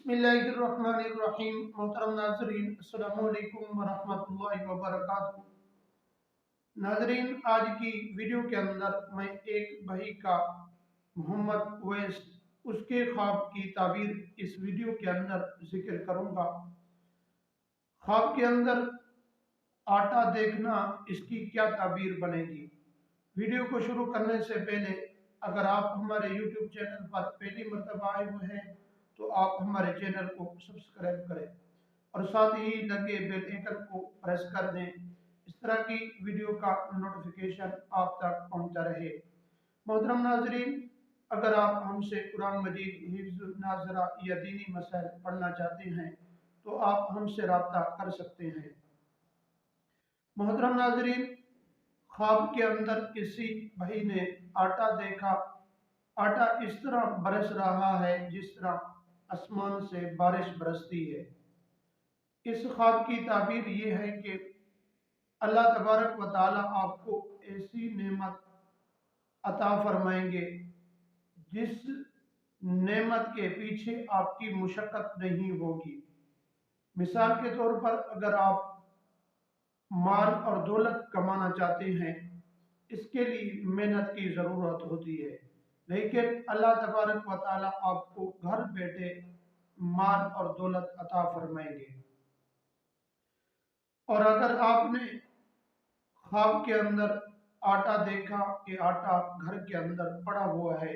बिस्मिल्लाहिर्रहमानिर्रहीम। मोहतरम नाजरीन, अस्सलामु अलैकुम वरहमतुल्लाहि वबरकातुहू। नाजरीन, आज की वीडियो के अंदर मैं एक भाई का मोहम्मद उवैस उसके ख्वाब की ताबीर इस वीडियो के अंदर जिक्र करूंगा। ख्वाब के अंदर आटा देखना, इसकी क्या ताबीर बनेगी। वीडियो को शुरू करने से पहले अगर आप हमारे YouTube चैनल पर पहली मर्तबा आए हुए हैं तो आप हमारे चैनल को सब्सक्राइब करें और साथ ही लगे बेल आइकन को प्रेस कर दें। इस तरह की वीडियो का नोटिफिकेशन आप तक पहुंचता रहे। मोहतरम नाजरीन, अगर आप हमसे कुरान मजीद, हिफ्ज़, नाज़रा या दीनी मसाइल पढ़ना चाहते हैं तो आप हमसे रब्ता कर सकते हैं। मोहतरम नाजरीन, ख्वाब के अंदर किसी भाई ने आटा देखा। आटा इस तरह बरस रहा है जिस तरह आसमान से बारिश बरसती है। इस ख्वाब की ताबीर ये है कि अल्लाह तबारक व तआला आपको ऐसी नेमत अता फरमाएंगे जिस नेमत के पीछे आपकी मुशक्कत नहीं होगी। मिसाल के तौर पर अगर आप माल और दौलत कमाना चाहते हैं, इसके लिए मेहनत की ज़रूरत होती है, लेकिन अल्लाह तबारक व तआला आपको घर बैठे माल और दौलत अता फरमाएंगे। और अगर आपने ख्वाब के अंदर आटा देखा कि आटा घर के अंदर पड़ा हुआ है,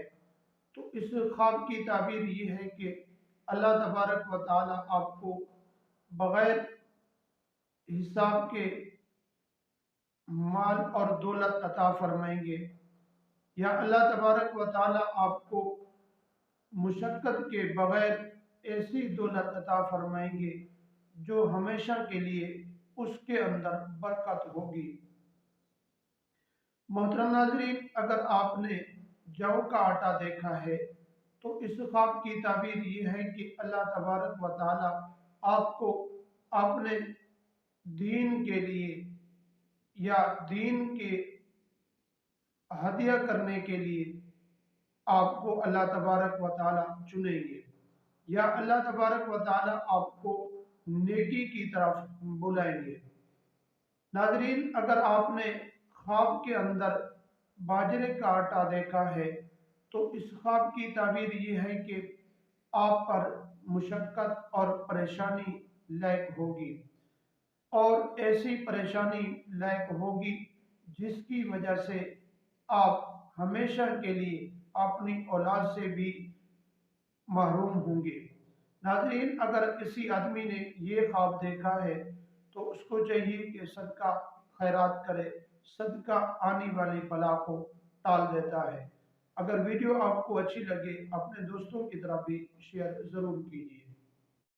तो इस ख्वाब की ताबीर ये है कि अल्लाह तबारक व तआला आपको बगैर हिसाब के माल और दौलत अता फरमाएंगे, या अल्लाह तबारक व तआला आपको मुशक्कत के बगैर ऐसी दौलत अता फरमाएंगे जो हमेशा के लिए उसके अंदर बरकत होगी। मोहतरम नाजरीन, अगर आपने जौ का आटा देखा है तो इस ख्वाब की ताबीर ये है कि अल्लाह तबारक व तआला आपको अपने दीन के लिए या दीन के हदिया करने के लिए आपको अल्लाह तबारक व तआला चुनेंगे, या अल्लाह तबारक व तआला आपको नेकी की तरफ बुलाएंगे। नाजरीन, अगर आपने ख्वाब के अंदर बाजरे का आटा देखा है तो इस ख्वाब की ताबीर ये है कि आप पर मुशक्कत और परेशानी लायक होगी, और ऐसी परेशानी लायक होगी जिसकी वजह से आप हमेशा के लिए अपनी औलाद से भी महरूम होंगे। नाज़रीन, अगर किसी आदमी ने ये ख्वाब देखा है तो उसको चाहिए कि सदका खैरात करे। सदका आने वाली बला को टाल देता है। अगर वीडियो आपको अच्छी लगे, अपने दोस्तों की तरफ भी शेयर ज़रूर कीजिए।